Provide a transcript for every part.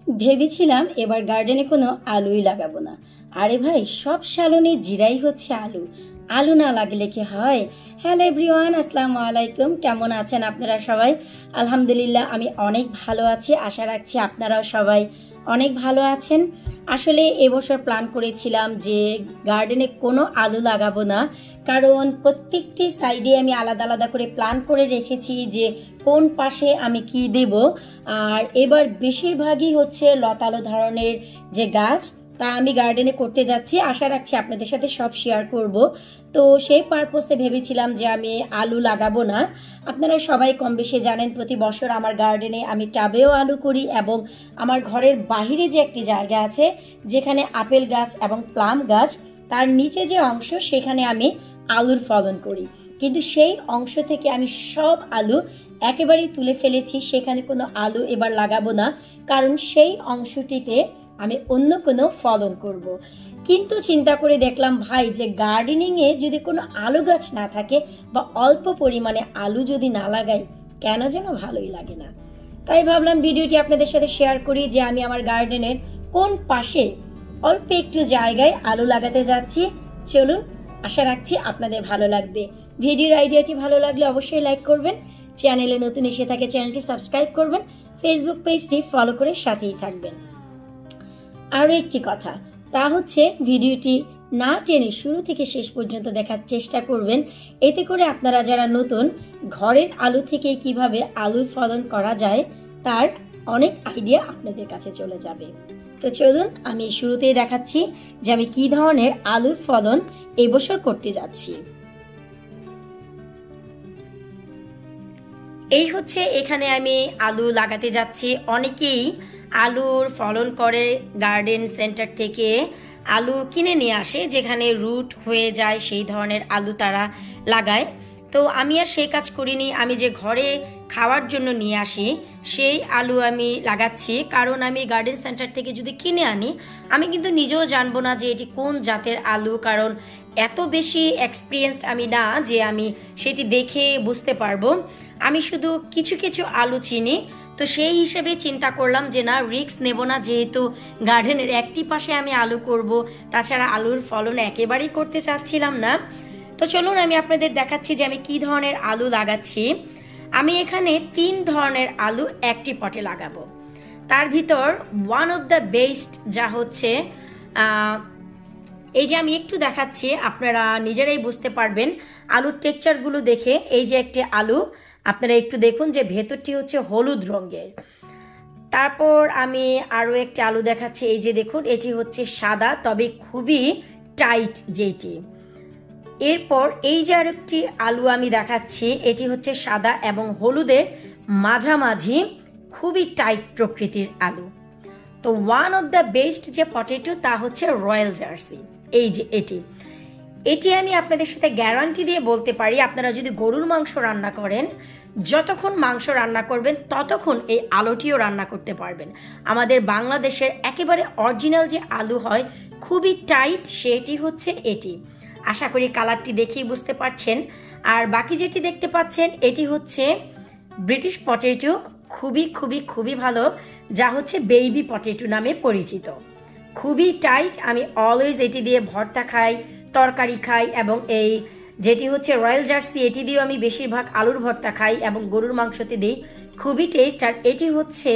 ভেবেছিলাম এবার গার্ডেনে কোনো আলুই লাগাবো না। আরে ভাই, সব সালনে জিরাই হচ্ছে আলু। আলু না লাগলে কি হয়? হ্যালো এভরিওয়ান, আসসালামু আলাইকুম। কেমন আছেন আপনারা সবাই? আলহামদুলিল্লাহ আমি অনেক ভালো আছি। আশা রাখছি আপনারাও সবাই অনেক ভালো আছেন। আসলে এবছর প্ল্যান করেছিলাম যে গার্ডেনে কোনো আলু লাগাবো না, কারণ প্রত্যেকটি সাইডে আমি আলাদা আলাদা করে প্ল্যান করে রেখেছি যে কোন পাশে আমি কি দেব। আর এবার বেশিরভাগই হচ্ছে লতালো ধরনের যে গাছ, তা আমি গার্ডেনে করতে যাচ্ছি। আশা রাখছি আপনাদের সাথে সব শেয়ার করব। তো সেই পারপোসে ভেবেছিলাম যে আমি আলু লাগাবো না। আপনারা সবাই কম বেশি জানেন প্রতি বছর আমার গার্ডেনে আমি টাবেও আলু করি, এবং আমার ঘরের বাহিরে যে একটি জায়গা আছে যেখানে আপেল গাছ এবং প্লাম গাছ, তার নিচে যে অংশ সেখানে আমি আলুর ফলন করি। কিন্তু সেই অংশ থেকে আমি সব আলু একেবারেই তুলে ফেলেছি। সেখানে কোনো আলু এবার লাগাবো না, কারণ সেই অংশটিতে আমি অন্য কোনো ফলন করব। কিন্তু চিন্তা করে দেখলাম ভাই, যে গার্ডেনিংয়ে যদি কোনো আলু গাছ না থাকে বা অল্প পরিমাণে আলু যদি না লাগাই, কেন যেন ভালোই লাগে না। তাই ভাবলাম ভিডিওটি আপনাদের সাথে শেয়ার করি যে আমি আমার গার্ডেনের কোন পাশে অল্প একটু জায়গায় আলু লাগাতে যাচ্ছি। চলুন, আশা রাখছি আপনাদের ভালো লাগবে। ভিডিওর আইডিয়াটি ভালো লাগলে অবশ্যই লাইক করবেন, চ্যানেলে নতুন এসে থাকে চ্যানেলটি সাবস্ক্রাইব করবেন, ফেসবুক পেজটি ফলো করে সাথেই থাকবেন। আরও একটি কথা, তা হচ্ছে ভিডিওটি না টেনে শুরু থেকে শেষ পর্যন্ত দেখার চেষ্টা করবেন। এতে করে আপনারা যারা নতুন, ঘরের আলু থেকে কিভাবে আলুর ফলন করা যায় তার অনেক আইডিয়া আপনাদের কাছে চলে যাবে। তো চলুন, আমি শুরুতেই দেখাচ্ছি যে আমি কি ধরনের আলুর ফলন এবছর করতে যাচ্ছি। এই হচ্ছে এখানে আমি আলু লাগাতে যাচ্ছি। অনেকেই আলুর ফলন করে গার্ডেন সেন্টার থেকে আলু কিনে নিয়ে আসে, যেখানে রুট হয়ে যায় সেই ধরনের আলু তারা লাগায়। তো আমি আর সেই কাজ করিনি। আমি যে ঘরে খাওয়ার জন্য নিয়ে আসি সেই আলু আমি লাগাচ্ছি, কারণ আমি গার্ডেন সেন্টার থেকে যদি কিনে আনি, আমি কিন্তু নিজেও জানবো না যে এটি কোন জাতের আলু, কারণ এত বেশি এক্সপিরিয়েন্সড আমি না যে আমি সেটি দেখে বুঝতে পারবো। আমি শুধু কিছু কিছু আলু চিনি। তো সেই হিসেবে চিন্তা করলাম যে না, রিস্ক নেব না, যেহেতু গার্ডেনের একটি পাশে আমি আলু করব, তাছাড়া আলুর ফলন একেবারেই করতে চাচ্ছিলাম না। তো চলুন আমি আপনাদের দেখাচ্ছি যে আমি কি ধরনের আলু লাগাচ্ছি। আমি এখানে 3 ধরনের আলু একটি পটে লাগাবো। তার ভিতর ওয়ান অফ দ্য বেস্ট যা হচ্ছে, এই যে আমি একটু দেখাচ্ছি, আপনারা নিজেরাই বুঝতে পারবেন আলুর টেক্সচারগুলো দেখে। এই যে একটি আলু, আপনারা একটু দেখুন যে ভেতরটি হচ্ছে হলুদ রঙের। তারপর আমি আরও একটি আলু দেখাচ্ছি। এই যে দেখুন, এটি হচ্ছে সাদা, তবে খুবই টাইট যেটি। এরপর এই যে আরেকটি আলু আমি দেখাচ্ছি, এটি হচ্ছে সাদা এবং হলুদের মাঝামাঝি, খুবই টাইট প্রকৃতির আলু। তো ওয়ান অফ দ্য বেস্ট যে পটেটো তা হচ্ছে রয়্যাল জার্সি। এই যে এটি আমি আপনাদের সাথে গ্যারান্টি দিয়ে বলতে পারি, আপনারা যদি গরুর মাংস রান্না করেন, যতক্ষণ মাংস রান্না করবেন ততক্ষণ এই আলুটিও রান্না করতে পারবেন। আমাদের বাংলাদেশের একেবারে অরিজিনাল যে আলু হয়, খুবই টাইট, সেটি হচ্ছে এটি। আশা করি কালারটি দেখেই বুঝতে পারছেন। আর বাকি যেটি দেখতে পাচ্ছেন, এটি হচ্ছে ব্রিটিশ পটেটো, খুবই খুবই খুবই ভালো, যা হচ্ছে বেবি পটেটো নামে পরিচিত। খুবই টাইট। আমি অলওয়েজ এটি দিয়ে ভর্তা খাই, তরকারি খাই, এবং এই যেটি হচ্ছে রয়্যাল জার্সি, এটি দিয়েও আমি বেশিরভাগ আলুর ভর্তা খাই এবং গরুর মাংসতে দিই। খুবই টেস্ট। আর এটি হচ্ছে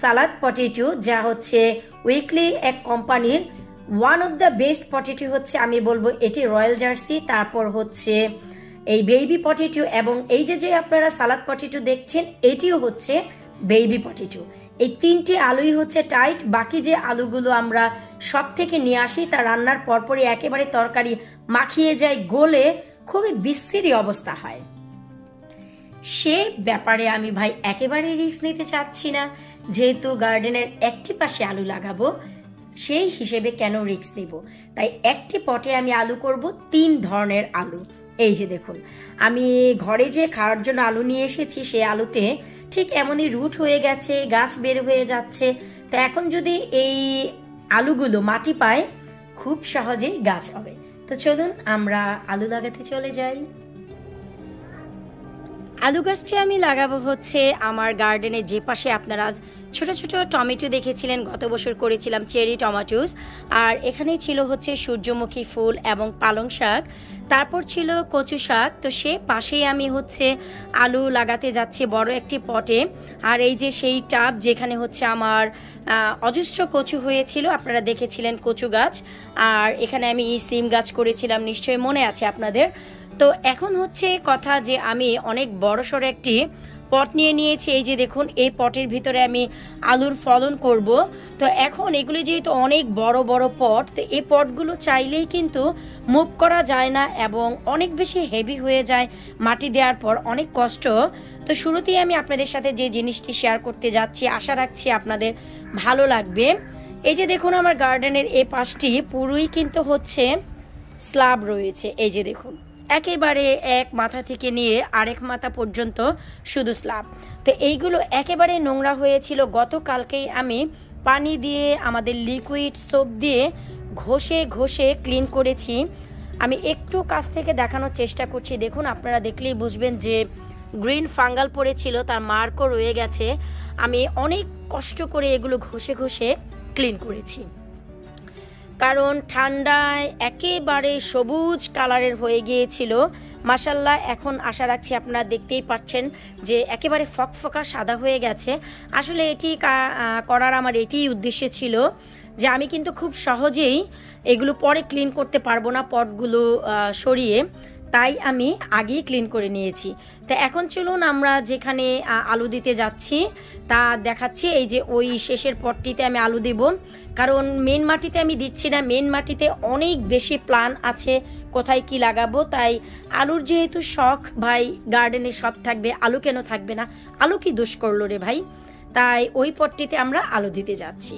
সালাদ পটেটো, যা হচ্ছে উইকলি এক কোম্পানির one of the best potato হচ্ছে, আমি বলবো এটি রয়্যাল জার্সি। তারপর হচ্ছে এই বেবি পটেটো, এবং এই যে আপনারা সালাদ পটেটো দেখছেন, এটিও হচ্ছে বেবি পটেটো। এই 3টি আলুই হচ্ছে টাইট। বাকি যে আলুগুলো আমরা সব থেকে নিয়ে আসি, তা রান্নার পরপরই একেবারে তরকারি মাখিয়ে যায়, গলে খুবই বিশ্রী অবস্থা হয়। সে ব্যাপারে আমি ভাই একেবারে রিস্ক নিতে চাচ্ছি না। যেহেতু গার্ডেনের একটি পাশে আলু লাগাবো, সেই হিসেবে কেন রিস্ক নেব। তাই একটি পটে আমি আলু করব 3 ধরনের আলু। এই যে দেখুন, আমি ঘরে যে খাওয়ার জন্য আলু নিয়ে এসেছি, সেই আলুতে ঠিক এমনই রুট হয়ে গেছে, গাছ বের হয়ে যাচ্ছে। তা এখন যদি এই আলুগুলো মাটি পায়, খুব সহজেই গাছ হবে। তো চলুন আমরা আলু লাগাতে চলে যাই। আলু গাছটি আমি লাগাবো হচ্ছে আমার গার্ডেনে যে পাশে আপনারা ছোট ছোট টমেটো দেখেছিলেন, গত বছর করেছিলাম চেরি টমেটোস, আর এখানেই ছিল হচ্ছে সূর্যমুখী ফুল এবং পালং শাক, তারপর ছিল কচু শাক। তো সে পাশেই আমি হচ্ছে আলু লাগাতে যাচ্ছি বড় একটি পটে। আর এই যে সেই টাব যেখানে হচ্ছে আমার অজস্র কচু হয়েছিল, আপনারা দেখেছিলেন কচু গাছ, আর এখানে আমি সিম গাছ করেছিলাম, নিশ্চয়ই মনে আছে আপনাদের। তো এখন হচ্ছে কথা যে আমি অনেক বড়সড় একটি পট নিয়ে নিয়েছি। এই যে দেখুন, এই পটের ভিতরে আমি আলুর ফলন করব। তো এখন এগুলি যেহেতু অনেক বড় বড় পট, তো এই পটগুলো চাইলেই কিন্তু মুভ করা যায় না এবং অনেক বেশি হেভি হয়ে যায়, মাটি দেওয়ার পর অনেক কষ্ট। তো শুরুতেই আমি আপনাদের সাথে যে জিনিসটি শেয়ার করতে যাচ্ছি, আশা রাখছি আপনাদের ভালো লাগবে। এই যে দেখুন, আমার গার্ডেনের এই পাশটি পুরোই কিন্তু হচ্ছে স্ল্যাব রয়েছে। এই যে দেখুন, একেবারে এক মাথা থেকে নিয়ে আরেক মাথা পর্যন্ত শুধু স্ল্যাব। তো এইগুলো একেবারে নোংরা হয়েছিল। গতকালকেই আমি পানি দিয়ে, আমাদের লিকুইড সোপ দিয়ে ঘষে ঘষে ক্লিন করেছি। আমি একটু কাছ থেকে দেখানোর চেষ্টা করছি, দেখুন, আপনারা দেখলেই বুঝবেন যে গ্রিন ফাঙ্গাল পড়েছিল, তার মার্কও রয়ে গেছে। আমি অনেক কষ্ট করে এগুলো ঘষে ঘষে ক্লিন করেছি, কারণ ঠান্ডায় একেবারে সবুজ কালারের হয়ে গিয়েছিল। মাশাল্লাহ, এখন আশা রাখছি আপনারা দেখতেই পাচ্ছেন যে একেবারে ফকফকা সাদা হয়ে গেছে। আসলে এটি করার আমার এটিই উদ্দেশ্য ছিল যে আমি কিন্তু খুব সহজেই এগুলো পরে ক্লিন করতে পারবো না পটগুলো সরিয়ে, তাই আমি আগেই ক্লিন করে নিয়েছি। তো এখন চলুন আমরা যেখানে আলু দিতে যাচ্ছি তা দেখাচ্ছি। এই যে ওই শেষের পটটিতে আমি আলু দেব, কারণ মেন মাটিতে আমি দিচ্ছি না। মেন মাটিতে অনেক বেশি প্ল্যান আছে কোথায় কি লাগাবো, তাই আলুর যেহেতু শখ, ভাই গার্ডেনে সব থাকবে, আলু কেন থাকবে না? আলু কি দোষ করলো রে ভাই? তাই ওই পটটিতে আমরা আলু দিতে যাচ্ছি।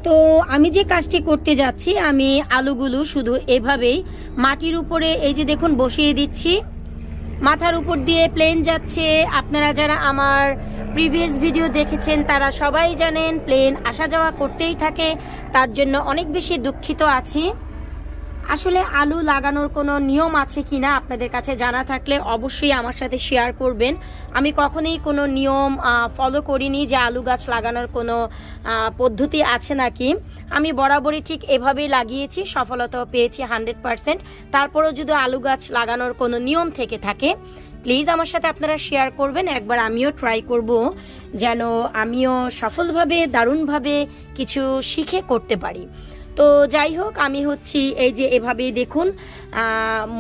তো আমি যে কাজটি করতে যাচ্ছি, আমি আলুগুলো শুধু এভাবেই মাটির উপরে এই যে দেখুন বসিয়ে দিচ্ছি, মাথার উপর দিয়ে প্লেন যাচ্ছে। আপনারা যারা আমার প্রিভিয়াস ভিডিও দেখেছেন তারা সবাই জানেন প্লেন আসা যাওয়া করতেই থাকে, তার জন্য অনেক বেশি দুঃখিত আছি। আসলে আলু লাগানোর কোনো নিয়ম আছে কিনা আপনাদের কাছে জানা থাকলে অবশ্যই আমার সাথে শেয়ার করবেন। আমি কখনোই কোনো নিয়ম ফলো করিনি যে আলু গাছ লাগানোর কোনো পদ্ধতি আছে নাকি। আমি বরাবরই ঠিক এভাবেই লাগিয়েছি, সফলতাও পেয়েছি 100%। তারপরেও যদি আলু গাছ লাগানোর কোনো নিয়ম থেকে থাকে প্লিজ আমার সাথে আপনারা শেয়ার করবেন, একবার আমিও ট্রাই করব যেন আমিও সফলভাবে, দারুণভাবে কিছু শিখে করতে পারি। তো যাই হোক, আমি হচ্ছি এই যে এভাবেই দেখুন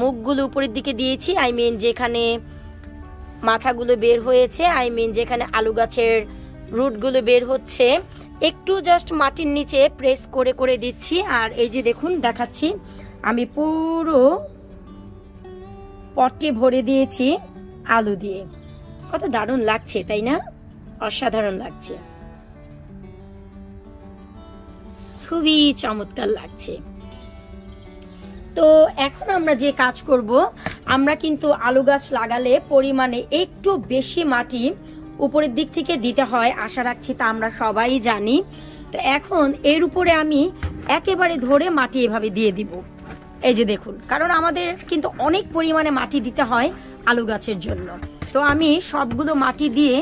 মুখগুলো উপরের দিকে দিয়েছি, আই মিন যেখানে মাথাগুলো বের হয়েছে, আই মিন যেখানে আলু গাছের রুটগুলো বের হচ্ছে, একটু জাস্ট মাটির নিচে প্রেস করে করে দিচ্ছি। আর এই যে দেখুন দেখাচ্ছি, আমি পুরো পটটি ভরে দিয়েছি আলু দিয়ে। কত দারুণ লাগছে তাই না? অসাধারণ লাগছে, খুবই চমৎকার লাগছে। তো এখন আমরা যে কাজ করব, আমরা কিন্তু আলু গাছ লাগালে পরিমাণে একটু বেশি মাটি উপরের দিক থেকে দিতে হয়, আশা রাখছি তা আমরা সবাই জানি। তো এখন এর উপরে আমি একেবারে ধরে মাটি এভাবে দিয়ে দিব। এই যে দেখুন, কারণ আমাদের কিন্তু অনেক পরিমাণে মাটি দিতে হয় আলু গাছের জন্য। তো আমি সবগুলো মাটি দিয়ে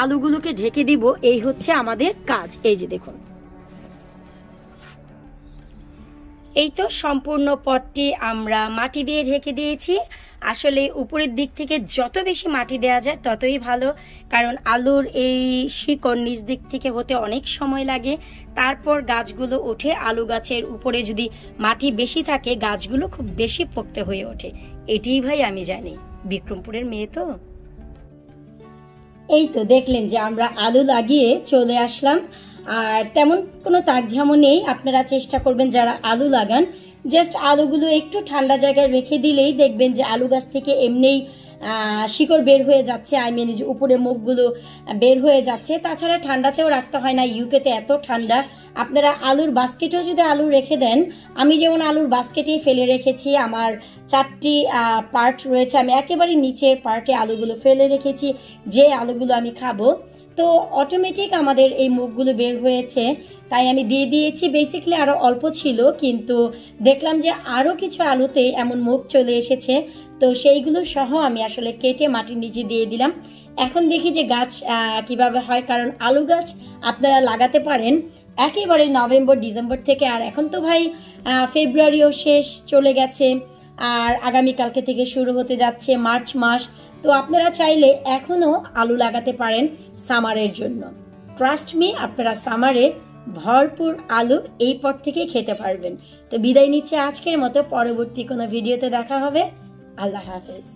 আলুগুলোকে ঢেকে দিব, এই হচ্ছে আমাদের কাজ। এই যে দেখুন, এই তো সম্পূর্ণ পটটি আমরা মাটি দিয়ে ঢেকে দিয়েছি। আসলে উপরের দিক থেকে যত বেশি মাটি দেওয়া যায় ততই ভালো, কারণ আলুর এই শিকড় নিচ দিক থেকে হতে অনেক সময় লাগে, তারপর গাছগুলো ওঠে। আলু গাছের উপরে যদি মাটি বেশি থাকে গাছগুলো খুব বেশি পোক্ত হয়ে ওঠে। এটাই ভাই আমি জানি, বিক্রমপুরের মেয়ে তো। এই তো দেখলেন যে আমরা আলু লাগিয়ে চলে আসলাম, আর তেমন কোনো তাকঝামো নেই। আপনারা চেষ্টা করবেন যারা আলু লাগান, জাস্ট আলুগুলো একটু ঠান্ডা জায়গায় রেখে দিলেই দেখবেন যে আলু গাছ থেকে এমনিই শিকড় বের হয়ে যাচ্ছে, আই মিন যে উপরে মুখগুলো বের হয়ে যাচ্ছে। তাছাড়া ঠান্ডাতেও রাখতে হয় না, ইউকেতে এত ঠান্ডা। আপনারা আলুর বাস্কেটেও যদি আলু রেখে দেন, আমি যেমন আলুর বাস্কেটেই ফেলে রেখেছি, আমার 4টি পার্ট রয়েছে, আমি একেবারে নিচের পার্টে আলুগুলো ফেলে রেখেছি, যে আলুগুলো আমি খাবো। তো অটোমেটিক আমাদের এই মুখগুলো বের হয়েছে, তাই আমি দিয়ে দিয়েছি। বেসিক্যালি আরও অল্প ছিল, কিন্তু দেখলাম যে আরও কিছু আলুতে এমন মুখ চলে এসেছে, তো সেইগুলো সহ আমি আসলে কেটে মাটির নিচে দিয়ে দিলাম। এখন দেখি যে গাছ কিভাবে হয়, কারণ আলু গাছ আপনারা লাগাতে পারেন একেবারে নভেম্বর ডিসেম্বর থেকে। আর এখন তো ভাই ফেব্রুয়ারিও শেষ চলে গেছে, আর আগামীকালকে থেকে শুরু হতে যাচ্ছে মার্চ মাস। তো আপনারা চাইলে এখনও আলু লাগাতে পারেন সামারের জন্য। ট্রাস্ট মি, আপনারা সামারে ভরপুর আলু এই পর থেকে খেতে পারবেন। তো বিদায় নিচ্ছে আজকের মতো, পরবর্তী কোনো ভিডিওতে দেখা হবে। আল্লাহ হাফেজ।